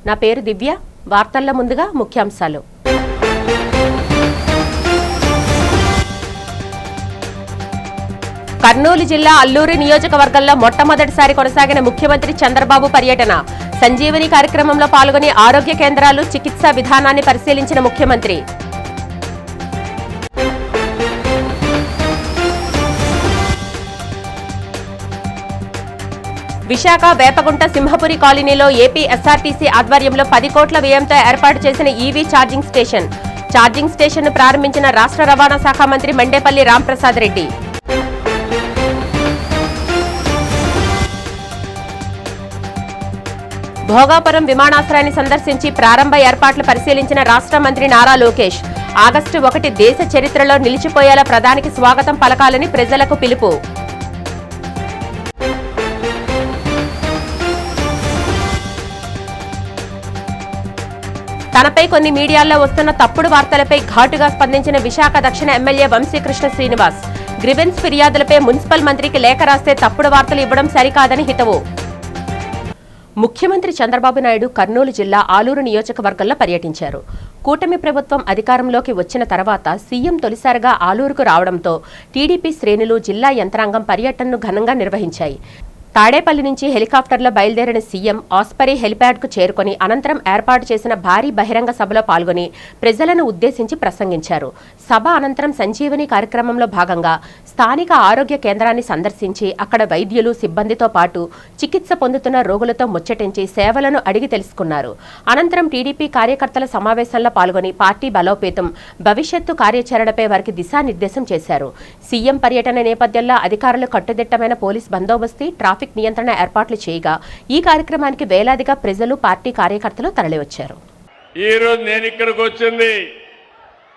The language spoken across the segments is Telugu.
నా పేరు దివ్య. వార్తల్లో ముందుగా ముఖ్యాంశాలు. కర్నూలు జిల్లా అల్లూరు నియోజకవర్గంలో మొట్టమొదటిసారి కొనసాగిన ముఖ్యమంత్రి చంద్రబాబు పర్యటన. సంజీవని కార్యక్రమంలో పాల్గొని ఆరోగ్య కేంద్రాలు, చికిత్సా విధానాన్ని పరిశీలించిన ముఖ్యమంత్రి. విశాఖ వేపగుంట సింహపురి కాలనీలో ఏపీ ఎస్ఆర్టీసీ ఆధ్వర్యంలో 10 కోట్ల వ్యయంతో ఏర్పాటు చేసిన ఈవీ ఛార్జింగ్ స్టేషన్. ఛార్జింగ్ స్టేషన్ను ప్రారంభించిన రాష్ట్ర రవాణా శాఖ మంత్రి మండేపల్లి రాంప్రసాద్ రెడ్డి. భోగాపురం విమానాశ్రయాన్ని సందర్శించి ప్రారంభ ఏర్పాట్లు పరిశీలించిన రాష్ట్ర మంత్రి నారా లోకేష్. ఆగస్టు 1 దేశ చరిత్రలో నిలిచిపోయేలా ప్రధానికి స్వాగతం పలకాలని ప్రజలకు పిలుపు. తనపై కొన్ని మీడియాల్లో వస్తున్న తప్పుడు వార్తలపై ఘాటుగా స్పందించిన విశాఖ దక్షిణ ఎమ్మెల్యే వంశీకృష్ణ శ్రీనివాస్. గ్రివెన్స్ ఫిర్యాదులపై మున్సిపల్ మంత్రికి లేఖ రాస్తే తప్పుడు వార్తలు ఇవ్వడం సరికాదని హితవు. ముఖ్యమంత్రి చంద్రబాబు నాయుడు కర్నూలు జిల్లా ఆలూరు నియోజకవర్గంలో పర్యటించారు. కూటమి ప్రభుత్వం అధికారంలోకి వచ్చిన తర్వాత సీఎం తొలిసారిగా ఆలూరుకు రావడంతో టీడీపీ శ్రేణులు, జిల్లా యంత్రాంగం పర్యటనను ఘనంగా నిర్వహించాయి. తాడేపల్లి నుంచి హెలికాప్టర్లో బయలుదేరిన సీఎం ఆస్పరి హెలిప్యాడ్కు చేరుకుని అనంతరం ఏర్పాటు చేసిన భారీ బహిరంగ సభలో పాల్గొని ప్రజలను ఉద్దేశించి ప్రసంగించారు. సభ అనంతరం సంజీవని కార్యక్రమంలో భాగంగా స్థానిక ఆరోగ్య కేంద్రాన్ని సందర్శించి అక్కడ వైద్యులు, సిబ్బందితో పాటు చికిత్స పొందుతున్న రోగులతో ముచ్చటించి సేవలను అడిగి తెలుసుకున్నారు. అనంతరం టీడీపీ కార్యకర్తల సమావేశంలో పాల్గొని పార్టీ బలోపేతం, భవిష్యత్తు కార్యాచరణపై వారికి దిశానిర్దేశం చేశారు. సీఎం పర్యటన నేపథ్యంలో అధికారులు కట్టుదిట్టమైన పోలీస్ బందోబస్తు, ట్రాఫిక్ నియంత్రణ ఏర్పాట్లు చేయగా ఈ కార్యక్రమానికి వేలాదిగా ప్రజలు, పార్టీ కార్యకర్తలు తరలివచ్చారు. ఈ రోజు నేను ఇక్కడికి వచ్చింది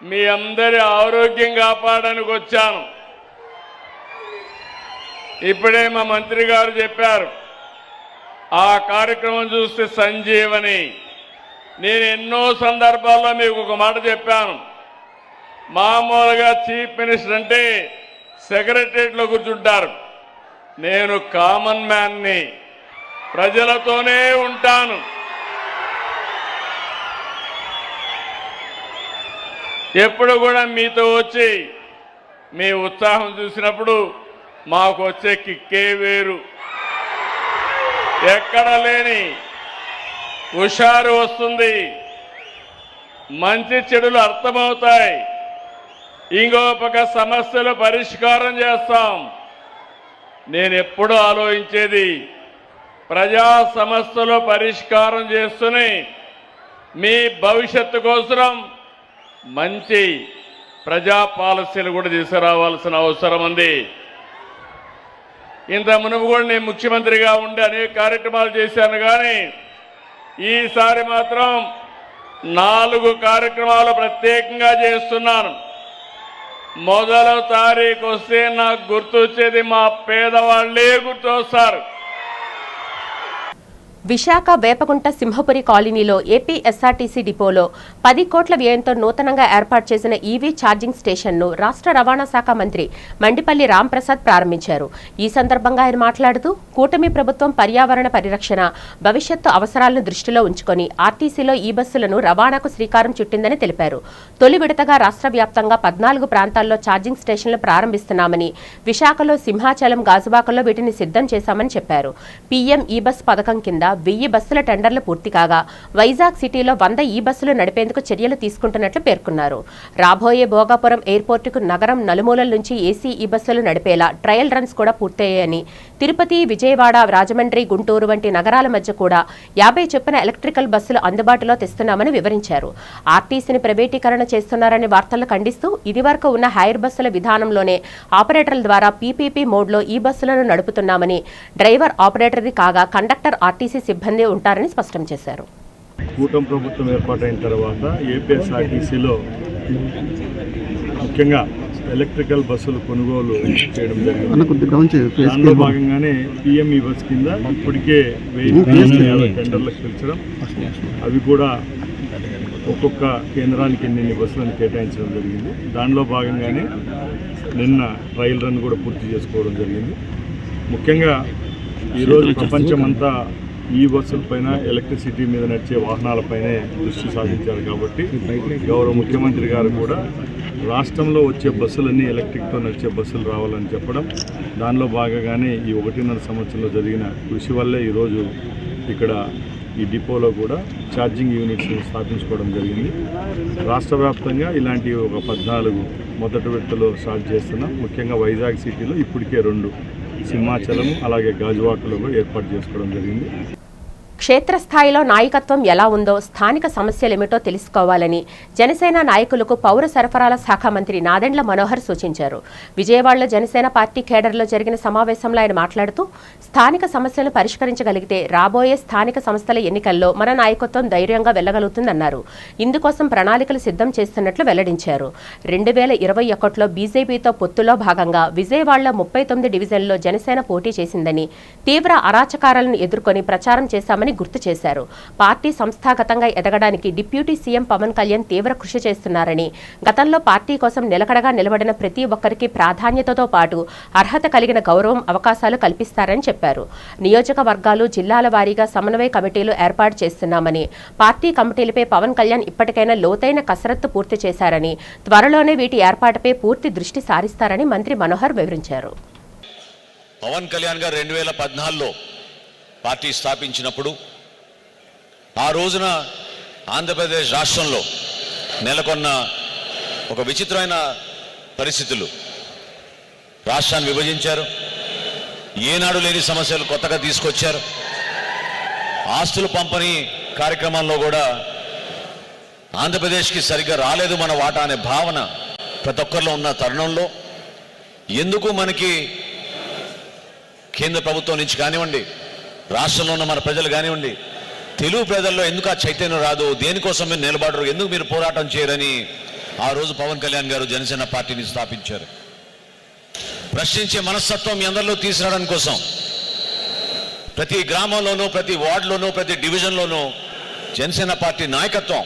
మీ అందరి ఆరోగ్యం కాపాడడానికి వచ్చాను. ఇప్పుడే మా మంత్రి గారు చెప్పారు, ఆ కార్యక్రమం చూస్తే సంజీవని. నేను ఎన్నో సందర్భాల్లో మీకు ఒక మాట చెప్పాను. మామూలుగా చీఫ్ మినిస్టర్ అంటే సెక్రటరియట్లో కూర్చుంటారు. నేను కామన్ మ్యాన్ని, ప్రజలతోనే ఉంటాను. ఎప్పుడు కూడా మీతో వచ్చి మీ ఉత్సాహం చూసినప్పుడు మాకు వచ్చే కిక్కే వేరు. ఎక్కడ లేని హుషారు వస్తుంది, మంచి చెడులు అర్థమవుతాయి. ఇంకో పక్క సమస్యలు పరిష్కారం చేస్తాం. నేను ఎప్పుడూ ఆలోచించేది, ప్రజా సమస్యలు పరిష్కారం చేస్తూనే మీ భవిష్యత్తు కోసం మంచి ప్రజా పాలసీలు కూడా తీసుకురావాల్సిన అవసరం ఉంది. ఇంత మునుపు కూడా నేను ముఖ్యమంత్రిగా ఉండి అనేక కార్యక్రమాలు చేశాను. కానీ ఈసారి మాత్రం 4 కార్యక్రమాలు ప్రత్యేకంగా చేస్తున్నాను. మొదటి తారీఖు వస్తే నాకు గుర్తొచ్చేది మా పేదవాళ్లే గుర్తొస్తారు. విశాఖ వేపగుంట సింహపురి కాలనీలో ఏపీ ఎస్ఆర్టీసీ డిపోలో 10 కోట్ల వ్యయంతో నూతనంగా ఏర్పాటు చేసిన ఈవీ ఛార్జింగ్ స్టేషన్ను రాష్ట్ర రవాణా శాఖ మంత్రి మండిపల్లి రాంప్రసాద్ ప్రారంభించారు. ఈ సందర్భంగా ఆయన మాట్లాడుతూ కూటమి ప్రభుత్వం పర్యావరణ పరిరక్షణ, భవిష్యత్తు అవసరాలను దృష్టిలో ఉంచుకొని ఆర్టీసీలో ఈ బస్సులను రవాణాకు శ్రీకారం చుట్టిందని తెలిపారు. తొలి విడతగా రాష్ట్ర వ్యాప్తంగా 14 ప్రాంతాల్లో ఛార్జింగ్ స్టేషన్లు ప్రారంభిస్తున్నామని, విశాఖలో, సింహాచలం, గాజువాకలో వీటిని సిద్ధం చేశామని చెప్పారు. పీఎం ఈ బస్ పథకం కింద 1000 బస్సుల టెండర్లు పూర్తి కాగా వైజాగ్ సిటీలో 100 ఈ బస్సులు నడిపేందుకు చర్యలు తీసుకుంటున్నట్లు పేర్కొన్నారు. రాబోయే భోగాపురం ఎయిర్పోర్టుకు నగరం నలుమూలల నుంచి ఏసీ ఈ బస్సులు నడిపేలా ట్రయల్ రన్స్ కూడా పూర్తయ్యాయని, తిరుపతి, విజయవాడ, రాజమండ్రి, గుంటూరు వంటి నగరాల మధ్య కూడా 50 చొప్పున ఎలక్ట్రికల్ బస్సులు అందుబాటులో తెస్తున్నామని వివరించారు. ఆర్టీసీని ప్రైవేటీకరణ చేస్తున్నారని వార్తలను ఖండిస్తూ ఇదివరకు ఉన్న హైర్ బస్సుల విధానంలోనే ఆపరేటర్ల ద్వారా పీపీపీ మోడ్లో ఈ బస్సులను నడుపుతున్నామని, డ్రైవర్ ఆపరేటర్ది కాగా కండక్టర్ ఆర్టీసీ సిబ్బంది ఉంటారని స్పష్టం చేశారు. కూటమి ప్రభుత్వం ఏర్పాటైన తర్వాత ఏపీఎస్ఆర్టీసీలో ముఖ్యంగా ఎలక్ట్రికల్ బస్సులు కొనుగోలు చేయడం జరిగింది. దానిలో భాగంగానే పిఎంఈ బస్ కింద ఇప్పటికే 1050 టెండర్లకు పిలిచడం, అవి కూడా ఒక్కొక్క కేంద్రానికి ఎన్ని బస్సులను కేటాయించడం జరిగింది. దానిలో భాగంగానే నిన్న ట్రయల్ రన్ కూడా పూర్తి చేసుకోవడం జరిగింది. ముఖ్యంగా ఈరోజు ప్రపంచమంతా ఈ బస్సులపైన ఎలక్ట్రిసిటీ మీద నడిచే వాహనాలపైనే దృష్టి సాధించారు. కాబట్టి గౌరవ ముఖ్యమంత్రి గారు కూడా రాష్ట్రంలో వచ్చే బస్సులన్నీ ఎలక్ట్రిక్తో నడిచే బస్సులు రావాలని చెప్పడం, దానిలో భాగంగానే ఈ 1.5 సంవత్సరంలో జరిగిన కృషి వల్లే ఈరోజు ఇక్కడ ఈ డిపోలో కూడా ఛార్జింగ్ యూనిట్స్ స్థాపించుకోవడం జరిగింది. రాష్ట్ర వ్యాప్తంగా ఇలాంటి ఒక 14 మొదటి విడతలో స్టార్ట్ చేస్తున్నాం. ముఖ్యంగా వైజాగ్ సిటీలో ఇప్పటికే 2, సింహాచలం అలాగే గాజువాకలో కూడా ఏర్పాటు చేసుకోవడం జరిగింది. క్షేత్రస్థాయిలో నాయకత్వం ఎలా ఉందో, స్థానిక సమస్యలేమిటో తెలుసుకోవాలని జనసేన నాయకులకు పౌర సరఫరాల శాఖ మంత్రి నాదెండ్ల మనోహర్ సూచించారు. విజయవాడలో జనసేన పార్టీ కేడర్లో జరిగిన సమావేశంలో ఆయన మాట్లాడుతూ, స్థానిక సమస్యలను పరిష్కరించగలిగితే రాబోయే స్థానిక సంస్థల ఎన్నికల్లో మన నాయకత్వం ధైర్యంగా వెళ్లగలుగుతుందన్నారు. ఇందుకోసం ప్రణాళికలు సిద్ధం చేస్తున్నట్లు వెల్లడించారు. 2021లో బీజేపీతో పొత్తులో భాగంగా విజయవాడలో 39 డివిజన్లలో జనసేన పోటీ చేసిందని, తీవ్ర అరాచకాలను ఎదుర్కొని ప్రచారం చేశామని గుర్తు చేశారు. పార్టీ సంస్థాగతంగా ఎదగడానికి డిప్యూటీ సీఎం పవన్ కళ్యాణ్ తీవ్ర కృషి చేస్తున్నారని, గతంలో పార్టీ కోసం నిలకడగా నిలబడిన ప్రతి ఒక్కరికి ప్రాధాన్యతతో పాటు అర్హత కలిగిన గౌరవం, అవకాశాలు కల్పిస్తారని చెప్పారు. నియోజకవర్గాలు, జిల్లాల వారీగా సమన్వయ కమిటీలు ఏర్పాటు చేస్తున్నామని, పార్టీ కమిటీలపై పవన్ కళ్యాణ్ ఇప్పటికైనా లోతైన కసరత్తు పూర్తి చేశారని, త్వరలోనే వీటి ఏర్పాటుపై పూర్తి దృష్టి సారిస్తారని మంత్రి మనోహర్ వివరించారు. పవన్ కళ్యాణ్ గారు 2014లో పార్టీ స్థాపించినప్పుడు ఆ రోజున ఆంధ్రప్రదేశ్ రాష్ట్రంలో నెలకొన్న ఒక విచిత్రమైన పరిస్థితులు. రాష్ట్రాన్ని విభజించారు, ఏనాడు లేని సమస్యలు కొత్తగా తీసుకొచ్చారు. ఆస్తుల పంపిణీ కార్యక్రమంలో కూడా ఆంధ్రప్రదేశ్కి సరిగ్గా రాలేదు మన వాటా అనే భావన ప్రతి ఒక్కరిలో ఉన్న తరుణంలో, ఎందుకు మనకి కేంద్ర ప్రభుత్వం నుంచి కానివ్వండి, రాష్ట్రంలో ఉన్న మన ప్రజలు కానివ్వండి, తెలుగు ప్రజల్లో ఎందుకు ఆ చైతన్యం రాదు, దేనికోసం మీరు నిలబడరు, ఎందుకు మీరు పోరాటం చేయరని ఆ రోజు పవన్ కళ్యాణ్ గారు జనసేన పార్టీని స్థాపించారు. ప్రశ్నించే మనస్తత్వం మీ అందరిలో తీసుకురావడం కోసం ప్రతి గ్రామంలోనూ, ప్రతి వార్డులోనూ, ప్రతి డివిజన్లోనూ జనసేన పార్టీ నాయకత్వం.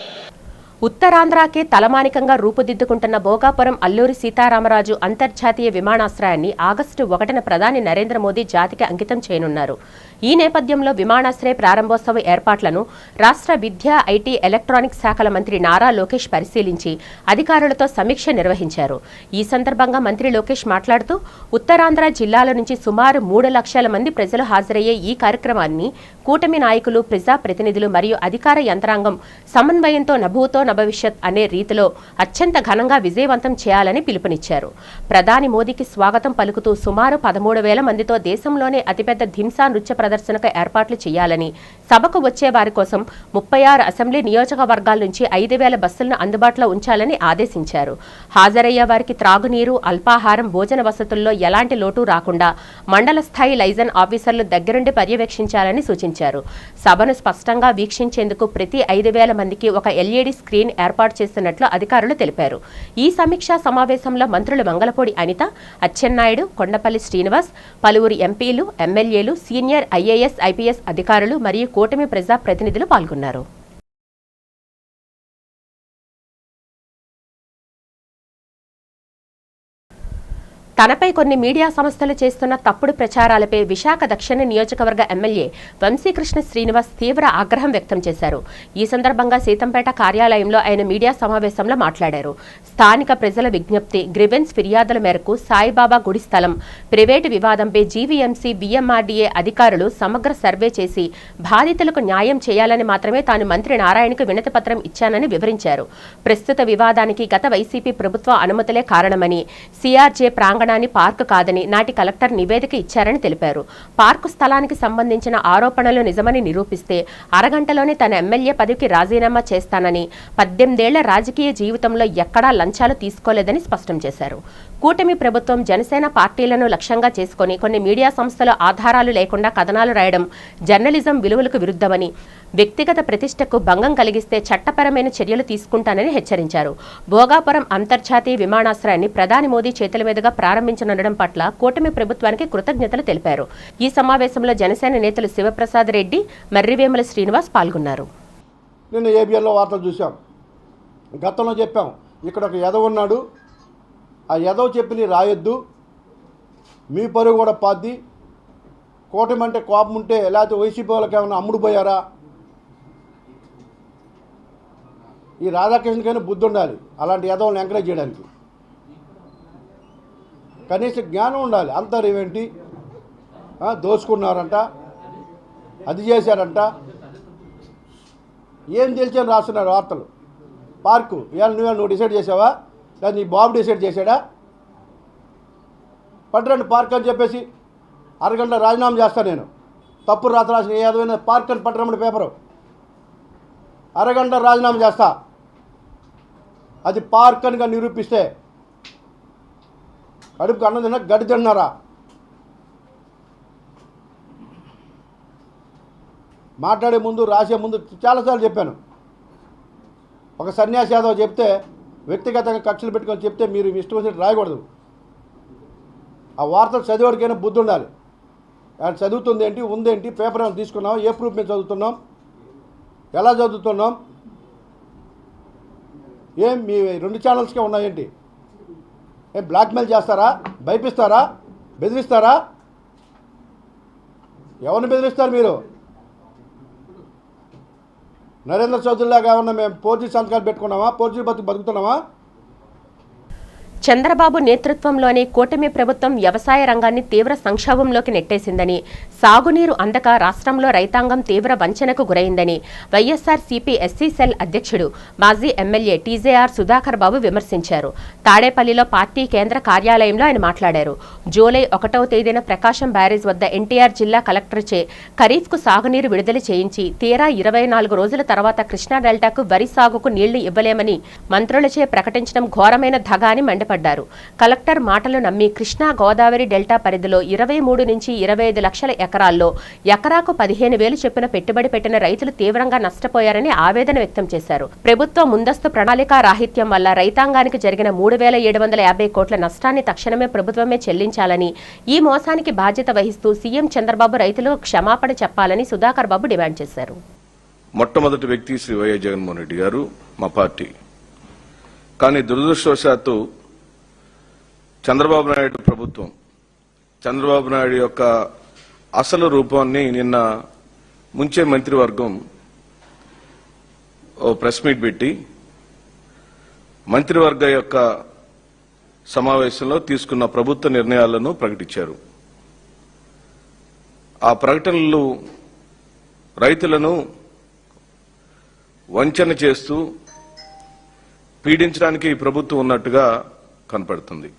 ఉత్తరాంధ్రకే తలమానికంగా రూపుదిద్దుకుంటున్న భోగాపురం అల్లూరి సీతారామరాజు అంతర్జాతీయ విమానాశ్రయాన్ని ఆగస్టు 1న ప్రధాని నరేంద్ర మోదీ జాతికి అంకితం చేయనున్నారు. ఈ నేపథ్యంలో విమానాశ్రయ ప్రారంభోత్సవ ఏర్పాట్లను రాష్ట్ర విద్యా, ఐటీ, ఎలక్ట్రానిక్స్ శాఖల మంత్రి నారా లోకేష్ పరిశీలించి అధికారులతో సమీక్ష నిర్వహించారు. ఈ సందర్భంగా మంత్రి లోకేష్ మాట్లాడుతూ, ఉత్తరాంధ్ర జిల్లాల నుంచి సుమారు 3 లక్షల మంది ప్రజలు హాజరయ్యే ఈ కార్యక్రమాన్ని కూటమి నాయకులు, ప్రజాప్రతినిధులు మరియు అధికార యంత్రాంగం సమన్వయంతో నభూతో నభవిష్యత్ అనే రీతిలో అత్యంత ఘనంగా విజయవంతం చేయాలని పిలుపునిచ్చారు. ప్రధాని మోదీకి స్వాగతం పలుకుతూ సుమారు 13,000 మందితో దేశంలోనే అతిపెద్ద ధింసా నృత్య ప్రదర్శనకు ఏర్పాట్లు చేయాలని, సభకు వచ్చే వారి కోసం 36 అసెంబ్లీ నియోజకవర్గాల నుంచి 5,000 బస్సులను అందుబాటులో ఉంచాలని ఆదేశించారు. హాజరయ్యే వారికి త్రాగునీరు, అల్పాహారం, భోజన వసతుల్లో ఎలాంటి లోటు రాకుండా మండల స్థాయి లైజన్ ఆఫీసర్లు దగ్గరుండి పర్యవేక్షించాలని సూచించారు. సభను స్పష్టంగా వీక్షించేందుకు ప్రతి 5,000 మందికి ఒక ఎల్ఈడీ స్క్రీన్ ఏర్పాటు చేస్తున్నట్లు అధికారులు తెలిపారు. ఈ సమీక్షా సమావేశంలో మంత్రులు మంగళపూడి అనిత, అచ్చెన్నాయుడు, కొండపల్లి శ్రీనివాస్, పలువురు ఎంపీలు, ఎమ్మెల్యేలు, సీనియర్ ఐఏఎస్, ఐపీఎస్ అధికారులు మరియు కూటమి ప్రజా ప్రతినిధులు పాల్గొన్నారు. తనపై కొన్ని మీడియా సంస్థలు చేస్తున్న తప్పుడు ప్రచారాలపై విశాఖ దక్షిణ నియోజకవర్గ ఎమ్మెల్యే వంశీకృష్ణ శ్రీనివాస్ తీవ్ర ఆగ్రహం వ్యక్తం చేశారు. ఈ సందర్భంగా సీతంపేట కార్యాలయంలో ఆయన మీడియా సమావేశంలో మాట్లాడారు. స్థానిక ప్రజల విజ్ఞప్తి, గ్రివెన్స్ ఫిర్యాదుల మేరకు సాయిబాబా గుడి స్థలం ప్రైవేటు వివాదంపై జీవీఎంసీ, బీఎంఆర్డీఏ అధికారులు సమగ్ర సర్వే చేసి బాధితులకు న్యాయం చేయాలని మాత్రమే తాను మంత్రి నారాయణకు వినతిపత్రం ఇచ్చానని వివరించారు. ప్రస్తుత వివాదానికి గత వైసీపీ ప్రభుత్వ అనుమతులే కారణమని, సీఆర్జే ప్రాంగణ పార్కు కాదని నాటి కలెక్టర్ నివేదిక ఇచ్చారని తెలిపారు. పార్కు స్థలానికి సంబంధించిన ఆరోపణలు నిజమని నిరూపిస్తే అరగంటలోనే తన ఎమ్మెల్యే పదవికి రాజీనామా చేస్తానని, 18 ఏళ్ల రాజకీయ జీవితంలో ఎక్కడా లంచాలు తీసుకోలేదని స్పష్టం చేశారు. కూటమి ప్రభుత్వం, జనసేన పార్టీలను లక్ష్యంగా చేసుకుని కొన్ని మీడియా సంస్థలు ఆధారాలు లేకుండా కథనాలు రాయడం జర్నలిజం విలువలకు విరుద్ధమని, వ్యక్తిగత ప్రతిష్టకు భంగం కలిగిస్తే చట్టపరమైన చర్యలు తీసుకుంటానని హెచ్చరించారు. భోగాపురం అంతర్జాతీయ విమానాశ్రయాన్ని ప్రధాని మోదీ చేతుల మీదుగా ప్రారంభించనుండడం పట్ల కూటమి ప్రభుత్వానికి కృతజ్ఞతలు తెలిపారు. ఈ సమావేశంలో జనసేన నేతలు శివప్రసాద్ రెడ్డి, మర్రివేముల శ్రీనివాస్ పాల్గొన్నారు. నిన్న ఏబిఎన్లో వార్తలు చూసాం. గతంలో చెప్పాం, ఇక్కడ ఒక ఎదవ ఉన్నాడు, ఆ ఎదవ చెప్పి రాయొద్దు, మీ పరుగు కూడా పాద్ది, కూటమి అంటే కోపం ఉంటే లేకపోతే వైసీపీ వాళ్ళకి ఏమైనా అమ్ముడు పోయారా? ఈ రాధాకృష్ణకైనా బుద్ధి ఉండాలి అలాంటి యదవులను ఎంకరేజ్ చేయడానికి. కనీస జ్ఞానం ఉండాలి. అంతా రేవేంటి దోచుకున్నారంట, అది చేశారంట, ఏం తెలిసాను రాస్తున్నారు వార్తలు. పార్కు ఇవాళ నువ్వు డిసైడ్ చేసావా లేదా నీ బాబు డిసైడ్ చేశాడా? పట్టరండి పార్క్ అని చెప్పేసి అరగంట రాజీనామా చేస్తాను నేను. తప్పుడు రాత రాసిన ఏ విధమైన పార్క్ అని పట్టరమ్మడి పేపరు అరగంట రాజీనామా చేస్తా. అది పార్క్ అనిగా నిరూపిస్తే కడుపుకు అన్నం తిన్నా గడ్డి తిన్నారా? మాట్లాడే ముందు రాసే ముందు చాలాసార్లు చెప్పాను. ఒక సన్యాసి యాదవ్ చెప్తే వ్యక్తిగతంగా కక్షలు పెట్టుకొని చెప్తే మీరు ఇష్టం వచ్చినట్టు రాయకూడదు. ఆ వార్తలు చదివాడికైనా బుద్ధి ఉండాలి. ఆయన చదువుతుంది ఏంటి, ఉందేంటి, పేపర్ ఏమైనా తీసుకున్నాం, ఏ ప్రూఫ్ మీద చదువుతున్నాం, ఎలా చదువుతున్నాం, ఏం మీ 2 ఛానల్స్కే ఉన్నాయేంటి? ఏం బ్లాక్మెయిల్ చేస్తారా, భయపిస్తారా, బెదిరిస్తారా? ఎవరిని బెదిరిస్తారు మీరు? నరేంద్ర చౌదరిలాగా ఏమన్నా మేము 4G సంతకాలు పెట్టుకున్నామా, 4G బతుకుతున్నామా? చంద్రబాబు నేతృత్వంలోని కూటమి ప్రభుత్వం వ్యవసాయ రంగాన్ని తీవ్ర సంక్షోభంలోకి నెట్టేసిందని, సాగునీరు అందక రాష్ట్రంలో రైతాంగం తీవ్ర వంచనకు గురైందని వైఎస్ఆర్సీపీ ఎస్సీ సెల్ అధ్యక్షుడు మాజీ ఎమ్మెల్యే టీజేఆర్ సుధాకర్ బాబు విమర్శించారు. తాడేపల్లిలో పార్టీ కేంద్ర కార్యాలయంలో ఆయన మాట్లాడారు. జూలై 1వ తేదీన ప్రకాశం బ్యారేజ్ వద్ద ఎన్టీఆర్ జిల్లా కలెక్టర్చే ఖరీఫ్కు సాగునీరు విడుదల చేయించి తీరా 24 రోజుల తర్వాత కృష్ణా డెల్టాకు వరి సాగుకు నీళ్లు ఇవ్వలేమని మంత్రులచే ప్రకటించడం ఘోరమైన దగాని మండిపడ్డారు. కలెక్టర్ మాటలు నమ్మి కృష్ణా గోదావరి డెల్టా పరిధిలో 23 నుంచి 25 లక్షల ఎకరాల్లో ఎకరాకు 15,000 చొప్పున పెట్టుబడి పెట్టిన రైతులు తీవ్రంగా నష్టపోయారని ఆవేదన వ్యక్తం చేశారు. ప్రభుత్వం ముందస్తు ప్రణాళికా రాహిత్యం వల్ల రైతాంగానికి జరిగిన 3,750 కోట్ల నష్టాన్ని తక్షణమే ప్రభుత్వమే చెల్లించాలని, ఈ మోసానికి బాధ్యత వహిస్తూ సీఎం చంద్రబాబు రైతులకు క్షమాపణ చెప్పాలని సుధాకర్ బాబు డిమాండ్ చేశారు. మొట్టమొదటి వ్యక్తి శ్రీ వైఎస్ జగన్మోహన్ రెడ్డి గారు, మా పార్టీ. కానీ దురదృష్టవశాత్తు చంద్రబాబు నాయుడు ప్రభుత్వం, చంద్రబాబు నాయుడు యొక్క అసలు రూపాన్ని నిన్న ముంచే మంత్రివర్గం ఓ ప్రెస్ మీట్ పెట్టి మంత్రివర్గ యొక్క సమావేశంలో తీసుకున్న ప్రభుత్వ నిర్ణయాలను ప్రకటించారు. ఆ ప్రకటనలు రైతులను వంచన చేస్తూ పీడించడానికి ఈ ప్రభుత్వం ఉన్నట్టుగా కనపడుతుంది.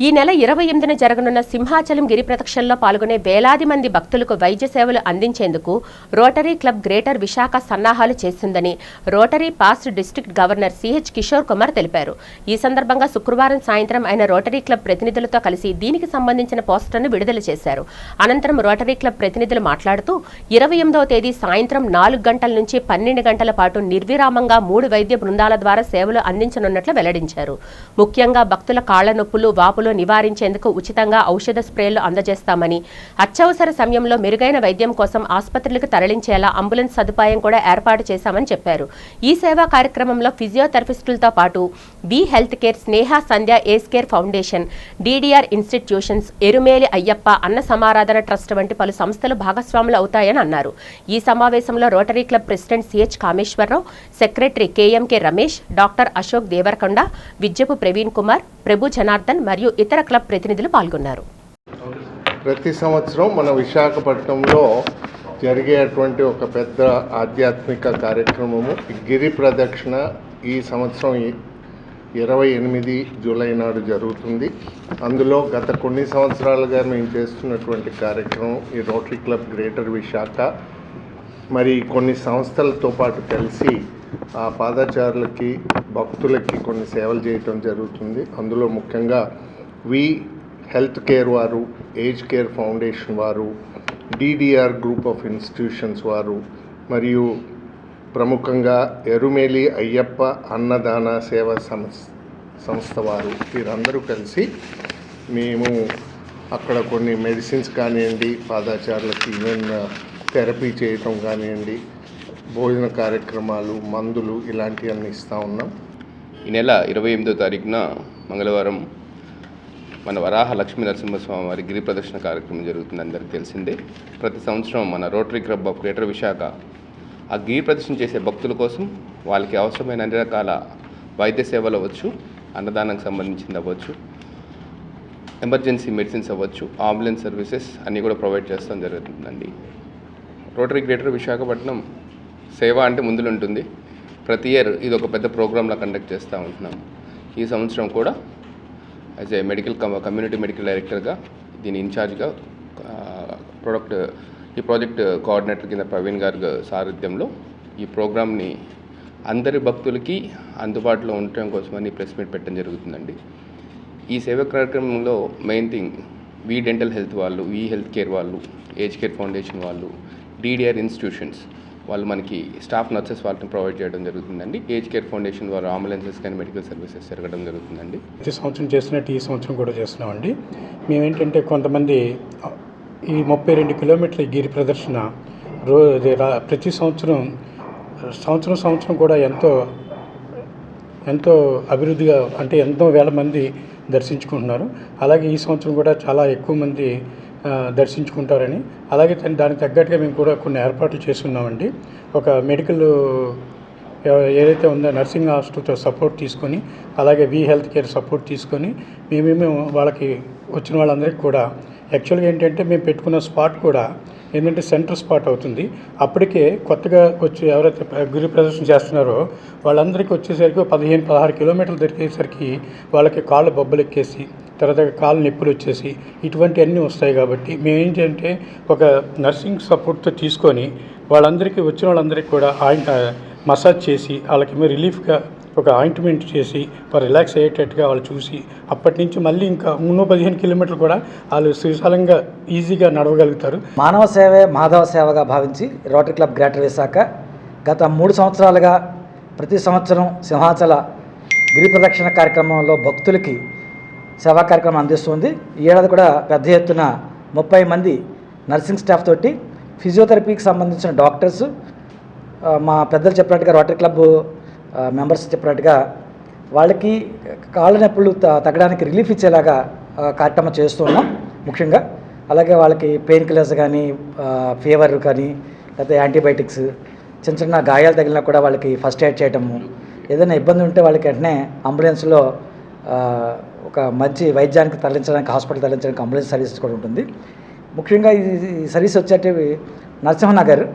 ఈ నెల 28న జరగనున్న సింహాచలం గిరి ప్రదక్షిణలో పాల్గొనే వేలాది మంది భక్తులకు వైద్య సేవలు అందించేందుకు రోటరీ క్లబ్ గ్రేటర్ విశాఖ సన్నాహాలు చేస్తుందని rotary past district governor CH Kishore Kumar తెలిపారు. ఈ సందర్భంగా శుక్రవారం సాయంత్రం ఆయన రోటరీ క్లబ్ ప్రతినిధులతో కలిసి దీనికి సంబంధించిన పోస్టర్ను విడుదల చేశారు. అనంతరం రోటరీ క్లబ్ ప్రతినిధులు మాట్లాడుతూ 28వ తేదీ సాయంత్రం 4 గంటల నుంచి 12 గంటల పాటు నిర్విరామంగా 3 వైద్య బృందాల ద్వారా సేవలు అందించనున్నట్లు వెల్లడించారు. ముఖ్యంగా భక్తుల కాళ్ల నొప్పులు, వాపులు నివారించేందుకు ఉచితంగా ఔషధ స్ప్రేలు అందజేస్తామని, అత్యవసర సమయంలో మెరుగైన వైద్యం కోసం ఆసుపత్రులకు తరలించేలా అంబులెన్స్ సదుపాయం కూడా ఏర్పాటు చేశామని చెప్పారు. ఈ సేవా కార్యక్రమంలో ఫిజియోథెరపిస్టులతో పాటు V health care, Sneha Sandhya ace care foundation, DDR institutions, Erumeli Ayyappa అన్న సమారాధన ట్రస్ట్ వంటి పలు సంస్థలు భాగస్వాములు అవుతాయని అన్నారు. ఈ సమావేశంలో rotary club president CH Kameswararao, secretary KMK Ramesh, doctor Ashok Devarakonda, Vidyapu Praveen Kumar, Prabhu Janardhan మరియు ఇతర క్లబ్ ప్రతినిధులు పాల్గొన్నారు. ప్రతి సంవత్సరం మన విశాఖపట్నంలో జరిగేటువంటి ఒక పెద్ద ఆధ్యాత్మిక కార్యక్రమము గిరి ప్రదక్షిణ ఈ సంవత్సరం 28 జూలై నాడు జరుగుతుంది. అందులో గత కొన్ని సంవత్సరాలుగా మేము చేస్తున్నటువంటి కార్యక్రమం ఈ రోటరీ క్లబ్ గ్రేటర్ విశాఖ మరి కొన్ని సంస్థలతో పాటు కలిసి ఆ పాదచారులకి, భక్తులకి కొన్ని సేవలు చేయటం జరుగుతుంది. అందులో ముఖ్యంగా వి హెల్త్ కేర్ వారు, ఏజ్ కేర్ ఫౌండేషన్ వారు, డిడిఆర్ గ్రూప్ ఆఫ్ ఇన్స్టిట్యూషన్స్ వారు మరియు ప్రముఖంగా ఎరుమేలి అయ్యప్ప అన్నదాన సేవా సంస్థ వారు, వీరందరూ కలిసి మేము అక్కడ కొన్ని మెడిసిన్స్ కానివ్వండి, పాదాచారులకి ఈవెన్ థెరపీ చేయటం కానివ్వండి, భోజన కార్యక్రమాలు, మందులు ఇలాంటివన్నీ ఇస్తూ ఉన్నాం. ఈ నెల 28వ తారీఖున మంగళవారం మన వరాహ లక్ష్మీ నరసింహస్వామి వారి గిరి ప్రదర్శన కార్యక్రమం జరుగుతుంది, అందరికీ తెలిసిందే. ప్రతి సంవత్సరం మన rotary club of greater Visakha ఆ గిరి ప్రదర్శన చేసే భక్తుల కోసం వాళ్ళకి అవసరమైన అన్ని రకాల వైద్య సేవలు అవ్వచ్చు, అన్నదానానికి సంబంధించింది అవ్వచ్చు, ఎమర్జెన్సీ మెడిసిన్స్ అవ్వచ్చు, అంబులెన్స్ సర్వీసెస్ అన్నీ కూడా ప్రొవైడ్ చేస్తాం జరుగుతుందండి. రోటరీ గ్రేటర్ విశాఖపట్నం సేవ అంటే ముందులు ఉంటుంది. ప్రతి ఇయర్ ఇది ఒక పెద్ద ప్రోగ్రాంలా కండక్ట్ చేస్తూ ఉంటున్నాం. ఈ సంవత్సరం కూడా యాజ్ ఏ కమ్యూనిటీ మెడికల్ డైరెక్టర్గా దీని ఇన్ఛార్జ్గా ఈ ప్రాజెక్ట్ కోఆర్డినేటర్ కింద ప్రవీణ్ గారి సారథ్యంలో ఈ ప్రోగ్రామ్ని అందరి భక్తులకి అందుబాటులో ఉండటం కోసమని ప్రెస్ మీట్ పెట్టడం జరుగుతుందండి. ఈ సేవా కార్యక్రమంలో main thing V dental health వాళ్ళు, వి హెల్త్ కేర్ వాళ్ళు, ఏజ్ కేర్ ఫౌండేషన్ వాళ్ళు, DDR ఇన్స్టిట్యూషన్స్ వాళ్ళు మనకి స్టాఫ్ నర్సెస్ వాళ్ళని ప్రొవైడ్ చేయడం జరుగుతుందండి. ఏజ్ కేర్ ఫౌండేషన్ వారు అంబులెన్సెస్ కానీ మెడికల్ సర్వీసెస్ జరగడం జరుగుతుందండి. ప్రతి సంవత్సరం చేస్తున్నట్టు ఈ సంవత్సరం కూడా చేస్తున్నామండి. మేమేంటంటే కొంతమంది ఈ 32 కిలోమీటర్ల గిరి ప్రదర్శన ప్రతి సంవత్సరం కూడా ఎంతో అభివృద్ధిగా, అంటే ఎంతో వేల మంది దర్శించుకుంటున్నారు. అలాగే ఈ సంవత్సరం కూడా చాలా ఎక్కువ మంది దర్శించుకుంటారని, అలాగే దానికి తగ్గట్టుగా మేము కూడా కొన్ని ఏర్పాట్లు చేస్తున్నామండి. ఒక మెడికల్ ఏదైతే ఉందో నర్సింగ్ హాస్టల్తో సపోర్ట్ తీసుకొని, అలాగే వి హెల్త్ కేర్ సపోర్ట్ తీసుకొని మేము వాళ్ళకి వచ్చిన వాళ్ళందరికీ కూడా యాక్చువల్గా ఏంటంటే మేము పెట్టుకున్న స్పాట్ కూడా ఏంటంటే సెంటర్ స్పాట్ అవుతుంది. అప్పటికే కొత్తగా వచ్చి ఎవరైతే గిరి ప్రదర్శన చేస్తున్నారో వాళ్ళందరికీ వచ్చేసరికి 15-16 కిలోమీటర్లు దొరికేసరికి వాళ్ళకి కాళ్ళు బొబ్బలెక్కేసి, తర్వాత కాళ్ళు నొప్పులు వచ్చేసి ఇటువంటి అన్నీ వస్తాయి. కాబట్టి మేమేంటంటే ఒక నర్సింగ్ సపోర్ట్తో తీసుకొని వాళ్ళందరికీ వచ్చిన వాళ్ళందరికీ కూడా మసాజ్ చేసి వాళ్ళకి రిలీఫ్గా ఒక ఆయింట్మెంట్ చేసి రిలాక్స్ అయ్యేటట్టుగా వాళ్ళు చూసి అప్పటి నుంచి మళ్ళీ ఇంకా 15 కిలోమీటర్లు కూడా వాళ్ళు సువిశాలంగా ఈజీగా నడవగలుగుతారు. మానవ సేవే మాధవ సేవగా భావించి రోటరీ క్లబ్ గ్రేటర్ విశాఖ గత 3 సంవత్సరాలుగా ప్రతి సంవత్సరం సింహాచల గిరి ప్రదక్షిణ కార్యక్రమంలో భక్తులకి సేవా కార్యక్రమం అందిస్తుంది. ఈ ఏడాది కూడా పెద్ద ఎత్తున 30 మంది నర్సింగ్ స్టాఫ్ తోటి ఫిజియోథెరపీకి సంబంధించిన డాక్టర్స్, మా పెద్దలు చెప్పినట్టుగా రోటరీ క్లబ్ మెంబర్స్ చెప్పినట్టుగా వాళ్ళకి కాళ్ళ నొప్పులు తగ్గడానికి రిలీఫ్ ఇచ్చేలాగా కార్యక్రమం చేస్తున్నాం ముఖ్యంగా. అలాగే వాళ్ళకి పెయిన్ కిల్లర్స్ కానీ, ఫీవర్ కానీ, లేకపోతే యాంటీబయాటిక్స్, చిన్న గాయాలు తగిలినా కూడా వాళ్ళకి ఫస్ట్ ఎయిడ్ చేయటము, ఏదైనా ఇబ్బంది ఉంటే వాళ్ళకి వెంటనే అంబులెన్స్లో ఒక మంచి వైద్యానికి తరలించడానికి, హాస్పిటల్ తరలించడానికి అంబులెన్స్ సర్వీసెస్ కూడా ఉంటుంది. ముఖ్యంగా ఈ సర్వీస్ వచ్చేటివి నరసింహనగర్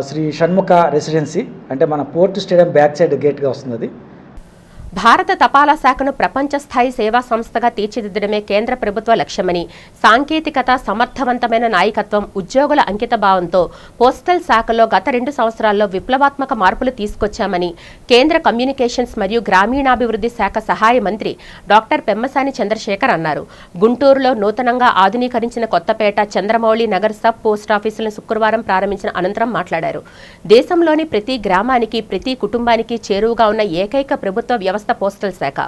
శ్రీ షణ్ముఖ రెసిడెన్సీ, అంటే మన పోర్ట్ స్టేడియం బ్యాక్ సైడ్ గేట్గా వస్తుంది. అది భారత తపాలా శాఖను ప్రపంచ స్థాయి సేవా సంస్థగా తీర్చిదిద్దడమే కేంద్ర ప్రభుత్వ లక్ష్యమని, సాంకేతికత, సమర్థవంతమైన నాయకత్వం, ఉద్యోగుల అంకితభావంతో పోస్టల్ శాఖలో గత 2 సంవత్సరాల్లో విప్లవాత్మక మార్పులు తీసుకొచ్చామని కేంద్ర కమ్యూనికేషన్స్ మరియు గ్రామీణాభివృద్ధి శాఖ సహాయ మంత్రి డాక్టర్ పెమ్మసాని చంద్రశేఖర్ అన్నారు. గుంటూరులో నూతనంగా ఆధునీకరించిన కొత్తపేట, చంద్రమౌళి నగర్ సబ్ పోస్టాఫీసులను శుక్రవారం ప్రారంభించిన అనంతరం మాట్లాడారు. దేశంలోని ప్రతి గ్రామానికి, ప్రతి కుటుంబానికి చేరువుగా ఉన్న ఏకైక ప్రభుత్వ వ్యవస్థ పోస్టల్ శాఖ.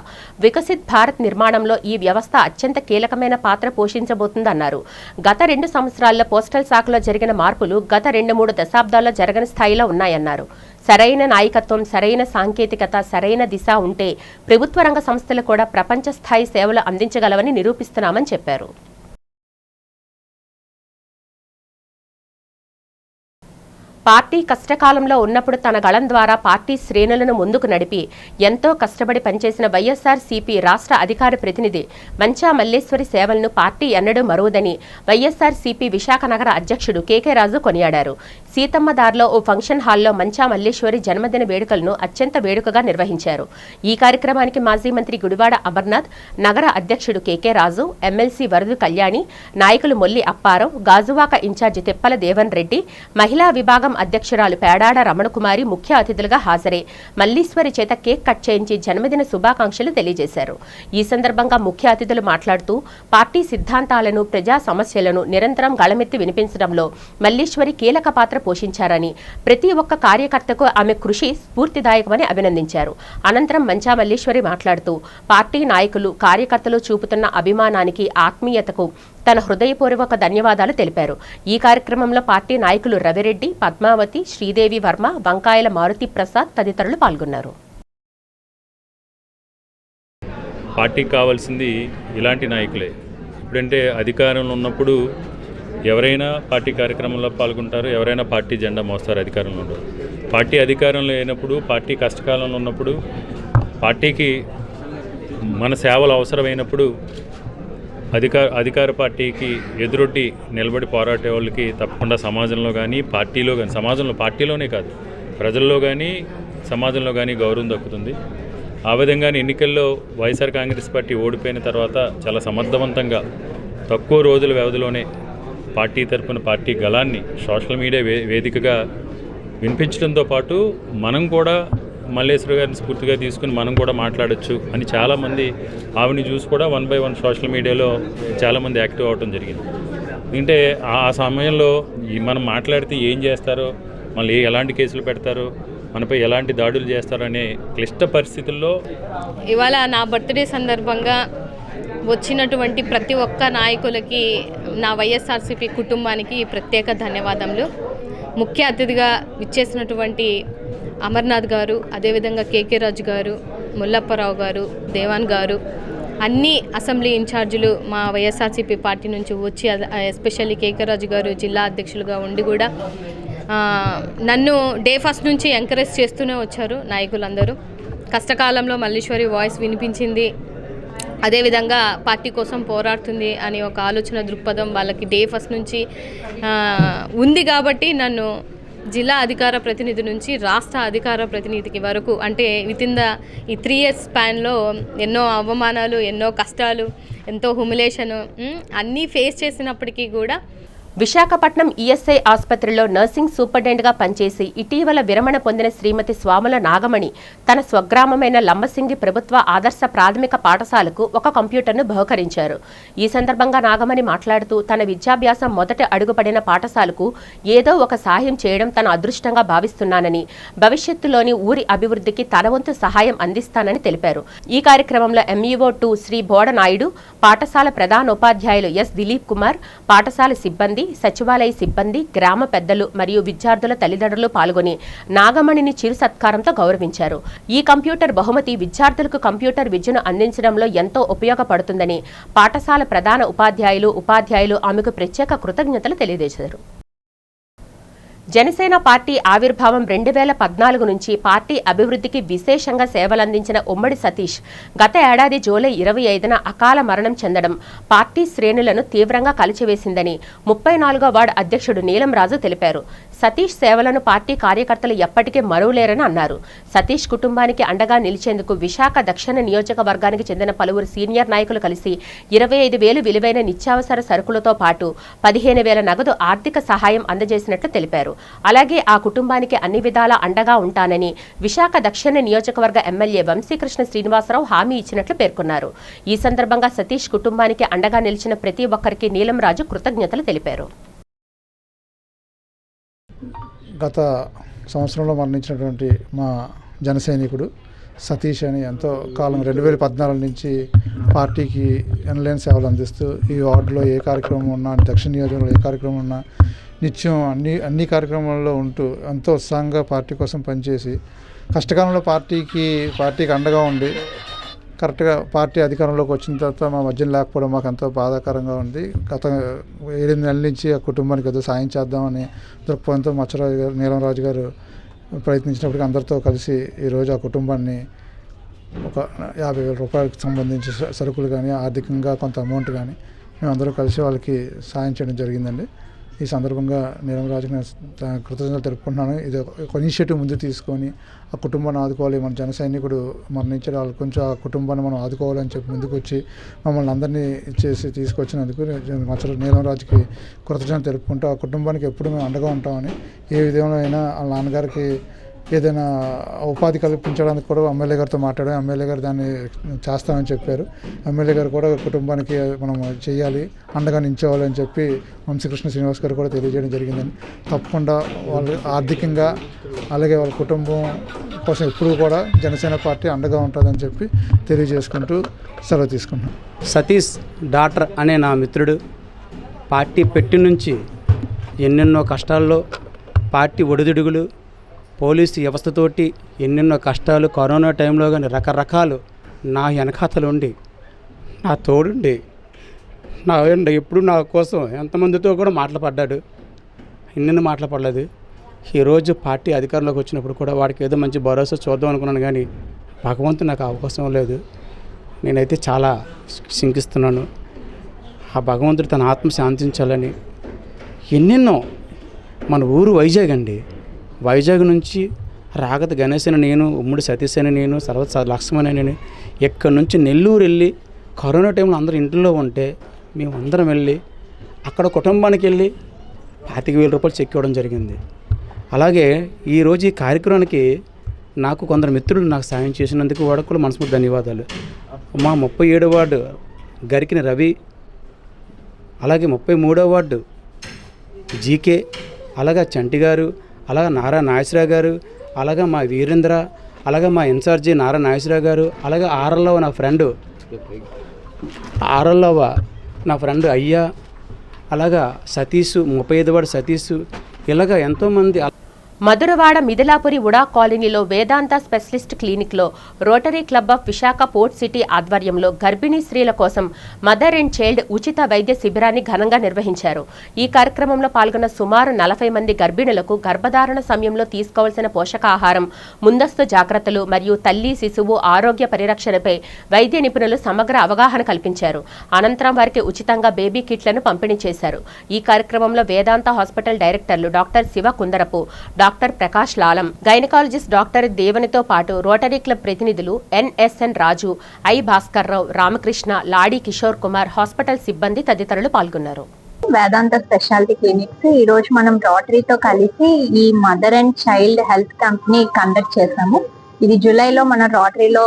వికసిత్ భారత్ నిర్మాణంలో ఈ వ్యవస్థ అత్యంత కీలకమైన పాత్ర పోషించబోతుందన్నారు. గత 2 సంవత్సరాల్లో పోస్టల్ శాఖలో జరిగిన మార్పులు గత 2-3 దశాబ్దాల్లో జరగని స్థాయిలో ఉన్నాయన్నారు. సరైన నాయకత్వం, సరైన సాంకేతికత, సరైన దిశ ఉంటే ప్రభుత్వ రంగ సంస్థలు కూడా ప్రపంచ స్థాయి సేవలు అందించగలవని నిరూపిస్తున్నామని చెప్పారు. పార్టీ కష్టకాలంలో ఉన్నప్పుడు తన గళం ద్వారా పార్టీ శ్రేణులను ముందుకు నడిపి ఎంతో కష్టపడి పనిచేసిన వైఎస్ఆర్సీపీ రాష్ట్ర అధికార ప్రతినిధి మంచా మల్లేశ్వరి సేవలను పార్టీ ఎన్నడూ మరువదని వైఎస్ఆర్సీపీ విశాఖ నగర అధ్యక్షుడు కేకే రాజు కొనియాడారు. సీతమ్మదార్లో ఓ ఫంక్షన్ హాల్లో మంచా మల్లేశ్వరి జన్మదిన వేడుకలను అత్యంత వేడుకగా నిర్వహించారు. ఈ కార్యక్రమానికి మాజీ మంత్రి గుడివాడ అమర్నాథ్, నగర అధ్యక్షుడు కేకే రాజు, ఎమ్మెల్సీ వరదు కళ్యాణి, నాయకులు మొల్లి అప్పారావు, గాజువాక ఇన్ఛార్జి తెప్పల దేవన్ రెడ్డి, మహిళా విభాగం అధ్యక్షురాలు పేడాడ రమణకుమారి ముఖ్య అతిథులుగా హాజరై మల్లీశ్వరి చేత కేక్ కట్ చేయించి జన్మదిన శుభాకాంక్షలు తెలియజేశారు. ఈ సందర్భంగా ముఖ్య అతిథులు మాట్లాడుతూ పార్టీ సిద్ధాంతాలను, ప్రజా సమస్యలను నిరంతరం గళమెత్తి వినిపించడంలో మల్లీశ్వరి కీలక పాత్ర పోషించారని, ప్రతి ఒక్క కార్యకర్తకు ఆమె కృషి స్ఫూర్తిదాయకమని అభినందించారు. అనంతరం మంచా మల్లీశ్వరి మాట్లాడుతూ పార్టీ నాయకులు, కార్యకర్తలు చూపుతున్న అభిమానానికి, ఆత్మీయతకు తన హృదయపూర్వక ధన్యవాదాలు తెలిపారు. ఈ కార్యక్రమంలో పార్టీ నాయకులు రవిరెడ్డి, పద్మావతి, శ్రీదేవి వర్మ, వంకాయల మారుతి ప్రసాద్ తదితరులు పాల్గొన్నారు. పార్టీకి కావాల్సింది ఇలాంటి నాయకులే. ఇప్పుడంటే అధికారంలో ఉన్నప్పుడు ఎవరైనా పార్టీ కార్యక్రమంలో పాల్గొంటారు, ఎవరైనా పార్టీ జెండా మోస్తారు అధికారంలో ఉండరు. పార్టీ అధికారంలో లేనప్పుడు, పార్టీ కష్టకాలంలో ఉన్నప్పుడు, పార్టీకి మన సేవలు అవసరమైనప్పుడు అధికార పార్టీకి ఎదురొడ్డి నిలబడి పోరాడే వాళ్ళకి తప్పకుండా సమాజంలో కానీ పార్టీలో కానీ, పార్టీలోనే కాదు ప్రజల్లో కానీ సమాజంలో కానీ గౌరవం దక్కుతుంది. ఆ విధంగానే ఎన్నికల్లో వైఎస్ఆర్ కాంగ్రెస్ పార్టీ ఓడిపోయిన తర్వాత చాలా సమర్థవంతంగా తక్కువ రోజుల వ్యవధిలోనే పార్టీ తరపున పార్టీ గళాన్ని సోషల్ మీడియా వేదికగా వినిపించడంతో పాటు మనం కూడా మల్లేశ్వర గారిని స్ఫూర్తిగా తీసుకుని మనం కూడా మాట్లాడచ్చు అని చాలామంది ఆవిడని చూసి కూడా 1 by 1 సోషల్ మీడియాలో చాలామంది యాక్టివ్ అవ్వడం జరిగింది. అంటే ఆ సమయంలో మనం మాట్లాడితే ఏం చేస్తారో, మళ్ళీ ఎలాంటి కేసులు పెడతారో, మనపై ఎలాంటి దాడులు చేస్తారో అనే క్లిష్ట పరిస్థితుల్లో ఇవాళ నా బర్త్డే సందర్భంగా వచ్చినటువంటి ప్రతి ఒక్క నాయకులకి, నా వైఎస్ఆర్సీపీ కుటుంబానికి ప్రత్యేక ధన్యవాదములు. ముఖ్య అతిథిగా విచ్చేసినటువంటి అమర్నాథ్ గారు, అదేవిధంగా కేకే రాజు గారు, ముల్లప్పరావు గారు, దేవాన్ గారు, అన్ని అసెంబ్లీ ఇన్ఛార్జీలు మా వైఎస్ఆర్సీపీ పార్టీ నుంచి వచ్చి, ఎస్పెషల్లీ కేకే రాజు గారు జిల్లా అధ్యక్షులుగా ఉండి కూడా నన్ను డే ఫస్ట్ నుంచి ఎంకరేజ్ చేస్తూనే వచ్చారు. నాయకులందరూ కష్టకాలంలో మల్లీశ్వరి వాయిస్ వినిపించింది, అదేవిధంగా పార్టీ కోసం పోరాడుతుంది అని ఒక ఆలోచన దృక్పథం వాళ్ళకి డే ఫస్ట్ నుంచి ఉంది. కాబట్టి నన్ను జిల్లా అధికార ప్రతినిధి నుంచి రాష్ట్ర అధికార ప్రతినిధికి వరకు, అంటే వితిన్ ఈ 3 years స్పాన్లో ఎన్నో అవమానాలు, ఎన్నో కష్టాలు, ఎంతో హ్యూమిలేషను అన్నీ ఫేస్ చేసినప్పటికీ కూడా విశాఖపట్నం ఈఎస్ఐ ఆసుపత్రిలో నర్సింగ్ సూపరింటెండెంట్గా పనిచేసి ఇటీవల విరమణ పొందిన శ్రీమతి స్వాముల నాగమణి తన స్వగ్రామమైన లంబసింగి ప్రభుత్వ ఆదర్శ ప్రాథమిక పాఠశాలకు ఒక కంప్యూటర్ను బహుకరించారు. ఈ సందర్భంగా నాగమణి మాట్లాడుతూ తన విద్యాభ్యాసం మొదట అడుగుపడిన పాఠశాలకు ఏదో ఒక సహాయం చేయడం తన అదృష్టంగా భావిస్తున్నానని, భవిష్యత్తులోని ఊరి అభివృద్ధికి తన వంతు సహాయం అందిస్తానని తెలిపారు. ఈ కార్యక్రమంలో ఎంఈఓ 2 శ్రీ బోడనాయుడు, పాఠశాల ప్రధానోపాధ్యాయులు ఎస్ దిలీప్ కుమార్, పాఠశాల సిబ్బంది, సచివాలయ సిబ్బంది, గ్రామ పెద్దలు మరియు విద్యార్థుల తల్లిదండ్రులు పాల్గొని నాగమణిని చిరు సత్కారంతో గౌరవించారు. ఈ కంప్యూటర్ బహుమతి విద్యార్థులకు కంప్యూటర్ విద్యను అందించడంలో ఎంతో ఉపయోగపడుతుందని పాఠశాల ప్రధాన ఉపాధ్యాయులు ఆమెకు ప్రత్యేక కృతజ్ఞతలు తెలియజేశారు. జనసేన పార్టీ ఆవిర్భావం 2014 నుంచి పార్టీ అభివృద్ధికి విశేషంగా సేవలందించిన ఉమ్మడి సతీష్ గత ఏడాది జూలై 25న అకాల మరణం చెందడం పార్టీ శ్రేణులను తీవ్రంగా కలిచివేసిందని 34వ వార్డు అధ్యక్షుడు నీలం రాజు తెలిపారు. సతీష్ సేవలను పార్టీ కార్యకర్తలు ఎప్పటికీ మరువలేరని అన్నారు. సతీష్ కుటుంబానికి అండగా నిలిచేందుకు విశాఖ దక్షిణ నియోజకవర్గానికి చెందిన పలువురు సీనియర్ నాయకులు కలిసి 25,000 విలువైన నిత్యావసర సరుకులతో పాటు 15,000 నగదు ఆర్థిక సహాయం అందజేసినట్లు తెలిపారు. అలాగే ఆ కుటుంబానికి అన్ని విధాలా అండగా ఉంటానని విశాఖ దక్షిణ నియోజకవర్గ ఎమ్మెల్యే వంశీకృష్ణ శ్రీనివాసరావు హామీ ఇచ్చినట్లు పేర్కొన్నారు. ఈ సందర్భంగా సతీష్ కుటుంబానికి అండగా నిలిచిన ప్రతి ఒక్కరికి నీలం రాజు కృతజ్ఞతలు తెలిపారు. గత సంవత్సరంలో మరణించినటువంటి మా జన సైనికుడు సతీష్ అని ఎంతో కాలం 2014 నుంచి పార్టీకి ఎనలేని సేవలు అందిస్తూ ఈ వార్డులో ఏ కార్యక్రమం ఉన్నా, దక్షిణ నియోజకవర్గంలో ఏ కార్యక్రమం ఉన్నా నిత్యం అన్ని కార్యక్రమాల్లో ఉంటూ ఎంతో ఉత్సాహంగా పార్టీ కోసం పనిచేసి కష్టకాలంలో పార్టీకి అండగా ఉండి కరెక్ట్గా పార్టీ అధికారంలోకి వచ్చిన తర్వాత మా మధ్యన లేకపోవడం మాకు ఎంతో బాధాకరంగా ఉంది. గత 7 నెలల నుంచి ఆ కుటుంబానికి ఏదో సాయం చేద్దామని దృక్పథంతో మచ్చరాజు గారు, నీలం రాజు గారు ప్రయత్నించినప్పటికీ అందరితో కలిసి ఈరోజు ఆ కుటుంబాన్ని ఒక 50,000 రూపాయలకు సంబంధించి సరుకులు కానీ, ఆర్థికంగా కొంత అమౌంట్ కానీ మేమందరూ కలిసి వాళ్ళకి సాయం చేయడం జరిగిందండి. ఈ సందర్భంగా నీలం రాజుకి కృతజ్ఞతలు తెలుపుకుంటున్నాను. ఇది ఒక ఇనిషియేటివ్ ముందు తీసుకొని ఆ కుటుంబాన్ని ఆదుకోవాలి. మన జన సైనికుడు మరణించారు, వాళ్ళు కొంచెం ఆ కుటుంబాన్ని మనం ఆదుకోవాలని చెప్పి ముందుకు వచ్చి మమ్మల్ని అందరినీ తీసుకొచ్చినందుకు నీలం రాజుకి కృతజ్ఞతలు తెలుపుకుంటూ ఆ కుటుంబానికి ఎప్పుడు మేము అండగా ఉంటామని, ఏ విధంగా అయినా వాళ్ళ నాన్నగారికి ఏదైనా ఉపాధి కల్పించడానికి కూడా ఎమ్మెల్యే గారితో మాట్లాడాం. ఎమ్మెల్యే గారు దాన్ని చేస్తామని చెప్పారు. ఎమ్మెల్యే గారు కూడా కుటుంబానికి మనం చేయాలి, అండగా నించోవాలి అని చెప్పి వంశీకృష్ణ శ్రీనివాస్ గారు కూడా తెలియజేయడం జరిగిందని. తప్పకుండా వాళ్ళు ఆర్థికంగా అలాగే వాళ్ళ కుటుంబం కోసం ఎప్పుడూ కూడా జనసేన పార్టీ అండగా ఉంటుందని చెప్పి తెలియజేసుకుంటూ సెలవు తీసుకుంటున్నాం. సతీష్ డాక్టర్ అనే నా మిత్రుడు పార్టీ పెట్టి నుంచి ఎన్నెన్నో కష్టాల్లో, పార్టీ ఒడిదుడుగులు, పోలీసు వ్యవస్థతోటి ఎన్నెన్నో కష్టాలు, కరోనా టైంలో కానీ రకరకాలు నా వెనకాతలు ఉండి నా తోడుండి నా ఎప్పుడు నా కోసం ఎంతమందితో కూడా మాట్లాడాడు. ఇన్ని మాట్లాడలేదు. ఈరోజు పార్టీ అధికారంలోకి వచ్చినప్పుడు కూడా వాడికి ఏదో మంచి భరోసా చూద్దాం అనుకున్నాను, కానీ భగవంతుడు నాకు అవకాశం లేదు. నేనైతే చాలా చింకిస్తున్నాను. ఆ భగవంతుడు తన ఆత్మ శాంతించాలని ఎన్నెన్నో. మన ఊరు వైజాగ్ అండి. వైజాగ్ నుంచి రాగత గణేష్ అని నేను, ఉమ్మడి సతీష్ అని నేను, సర్వత లక్ష్మణ్ అని నేను ఎక్కడి నుంచి నెల్లూరు వెళ్ళి కరోనా టైంలో అందరూ ఇంట్లో ఉంటే మేము అందరం వెళ్ళి అక్కడ కుటుంబానికి వెళ్ళి 25,000 రూపాయలు చెక్ ఇవ్వడం జరిగింది. అలాగే ఈరోజు ఈ కార్యక్రమానికి నాకు కొందరు మిత్రులు నాకు సాయం చేసినందుకు వాడికి కూడా మనస్ఫూర్తి ధన్యవాదాలు. మా 37వ వార్డు గరికిన రవి, అలాగే 33వ వార్డు జీకే, అలాగా చంటి గారు, అలాగే నారా నాగేశ్వరరావు గారు, అలాగే మా వీరేంద్ర, అలాగే మా ఇన్ఛార్జి నారా నాగేశ్వరరావు గారు, అలాగే ఆరల్లో నా ఫ్రెండ్ అయ్యా, అలాగా సతీష్ 35వ వార్డు సతీష్, ఇలాగా ఎంతోమంది. మధురవాడ మిథిలాపురి ఉడా కాలనీలో వేదాంత స్పెషలిస్ట్ క్లినిక్లో rotary club of Visakha port city ఆధ్వర్యంలో గర్భిణీ స్త్రీల కోసం మదర్ అండ్ చైల్డ్ ఉచిత వైద్య శిబిరాన్ని ఘనంగా నిర్వహించారు. ఈ కార్యక్రమంలో పాల్గొన్న సుమారు 40 మంది గర్భిణులకు గర్భధారణ సమయంలో తీసుకోవాల్సిన పోషకాహారం, ముందస్తు జాగ్రత్తలు మరియు తల్లి శిశువు ఆరోగ్య పరిరక్షణపై వైద్య నిపుణులు సమగ్ర అవగాహన కల్పించారు. అనంతరం వారికి ఉచితంగా బేబీ కిట్లను పంపిణీ చేశారు. ఈ కార్యక్రమంలో వేదాంత హాస్పిటల్ డైరెక్టర్లు doctor Siva Kundarapu, doctor Prakash Lalam, gynaecologist doctor దేవనితో పాటు రోటరీ క్లబ్ ప్రతినిధులు NSN Raju, I Bhaskar Rao, Ramakrishna, Ladi Kishore Kumar, hospital సిబ్బంది తదితరులు పాల్గొన్నారు. వేదాంత స్పెషాలిటీ క్లినిక్స్ ఈ రోజు మనం రోటరీతో కలిసి ఈ mother and child health camp ని కండక్ట్ చేసాము. ఇది జూలైలో మన రోటరీలో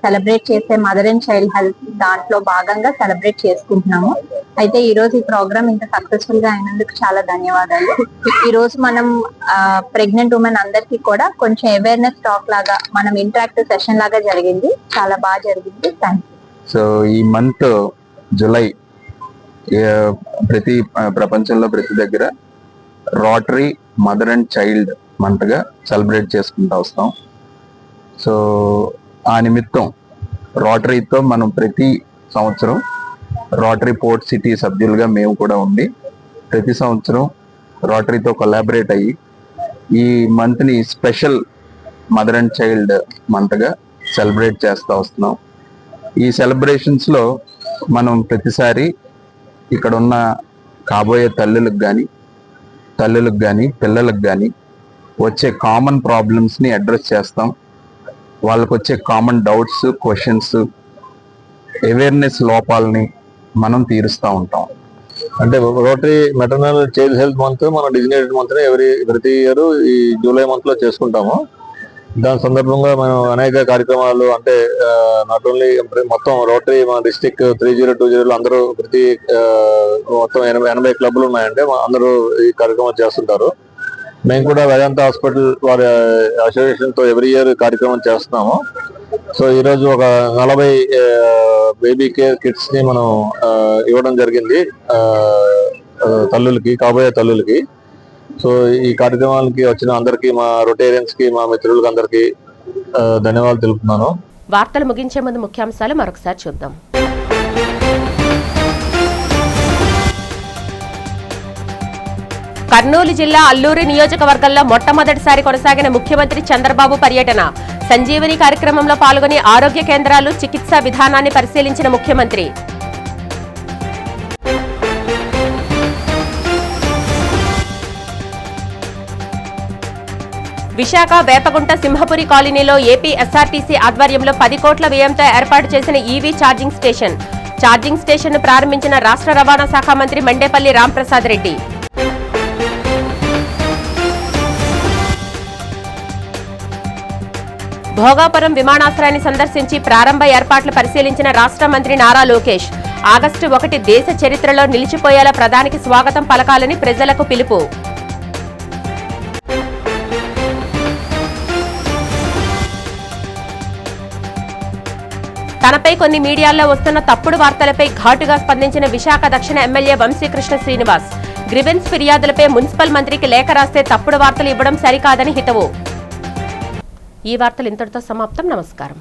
సెలబ్రేట్ చేసే మదర్ అండ్ చైల్డ్ హెల్త్ దాంట్లో భాగంగా సెలబ్రేట్ చేసుకుంటున్నాము. అయితే ఈ రోజు ఈ ప్రోగ్రామ్ ఇంత సక్సెస్ఫుల్ గా అయినందుకు చాలా ధన్యవాదాలు. ఈ రోజు మనం ప్రెగ్నెంట్ ఉమెన్ అందరికి కూడా కొంచెం అవేర్నెస్ టాక్ లాగా మనం ఇంటరాక్టివ్ సెషన్ లాగా జరిగింది. చాలా బాగా జరిగింది. Thank you. సో ఈ మంత్ జూలై ప్రపంచంలో ప్రతి దగ్గర rotary mother and child month గా సెలబ్రేట్ చేసుకుంటూ వస్తాం. సో ఆ నిమిత్తం రోటరీతో మనం ప్రతి సంవత్సరం రోటరీ పోర్ట్ సిటీ సభ్యులుగా మేము కూడా ఉండి ప్రతి సంవత్సరం రోటరీతో కొలాబరేట్ అయ్యి ఈ మంత్ని స్పెషల్ మదర్ అండ్ చైల్డ్ మంత్గా సెలబ్రేట్ చేస్తూ వస్తున్నాం. ఈ సెలబ్రేషన్స్లో మనం ప్రతిసారి ఇక్కడ ఉన్న కాబోయే తల్లులకు కానీ పిల్లలకు కానీ వచ్చే కామన్ ప్రాబ్లమ్స్ని అడ్రస్ చేస్తాం. వాళ్ళకు వచ్చే కామన్ డౌట్స్, క్వశ్చన్స్, అవేర్నెస్ లోపాలని మనం తీరుస్తూ ఉంటాం. అంటే rotary maternal child health month మనం డిజిగ్నేటెడ్ మంత్ ప్రతి ఇయర్ ఈ జూలై మంత్ లో చేసుకుంటాము. దాని సందర్భంగా మనం అనేక కార్యక్రమాలు, అంటే నాట్ ఓన్లీ మొత్తం రోటరీ మన డిస్ట్రిక్ట్ 3020 అందరూ ప్రతి మొత్తం 80 క్లబ్లు ఉన్నాయంటే అందరూ ఈ కార్యక్రమాలు చేస్తుంటారు. మేము కూడా వేదాంత హాస్పిటల్ వారి అసోసియేషన్ తో ఎవ్రీ ఇయర్ కార్యక్రమం చేస్తున్నాము. సో ఈరోజు ఒక 40 బేబీ కేర్ కిట్స్ ని మనం ఇవ్వడం జరిగింది తల్లులకి, కాబోయే తల్లులకి. సో ఈ కార్యక్రమాలకి వచ్చిన అందరికీ, మా రొటేరియన్స్ కి, మా మిత్రులకి అందరికీ ధన్యవాదాలు తెలుపుతున్నాను. వార్తలు ముగించే ముందు ముఖ్యాంశాలు మరొకసారి చూద్దాం. కర్నూలు జిల్లా అల్లూరి నియోజకవర్గంలో మొట్టమొదటిసారి కొనసాగిన ముఖ్యమంత్రి చంద్రబాబు పర్యటన. సంజీవని కార్యక్రమంలో పాల్గొని ఆరోగ్య కేంద్రాలు, చికిత్సా విధానాన్ని పరిశీలించిన ముఖ్యమంత్రి. విశాఖ వేపగుంట సింహపురి కాలనీలో ఏపీ ఎస్ఆర్టీసీ ఆధ్వర్యంలో 10 కోట్ల వ్యయంతో ఏర్పాటు చేసిన ఈవీ ఛార్జింగ్ స్టేషన్. ఛార్జింగ్ స్టేషన్ను ప్రారంభించిన రాష్ట్ర రవాణా శాఖ మంత్రి మండేపల్లి రాంప్రసాద్ రెడ్డి. భోగాపురం విమానాశ్రయాన్ని సందర్శించి ప్రారంభ ఏర్పాట్లు పరిశీలించిన రాష్ట్ర మంత్రి నారా లోకేష్. ఆగస్టు 1 దేశ చరిత్రలో నిలిచిపోయేలా ప్రధానికి స్వాగతం పలకాలని ప్రజలకు పిలుపు. తనపై కొన్ని మీడియాల్లో వస్తున్న తప్పుడు వార్తలపై ఘాటుగా స్పందించిన విశాఖ దక్షిణ ఎమ్మెల్యే వంశీకృష్ణ శ్రీనివాస్. గ్రివెన్స్ ఫిర్యాదులపై మున్సిపల్ మంత్రికి లేఖ రాస్తే తప్పుడు వార్తలు ఇవ్వడం సరికాదని హితవు. ఈ వార్తలు ఇంతటితో సమాప్తం. నమస్కారం.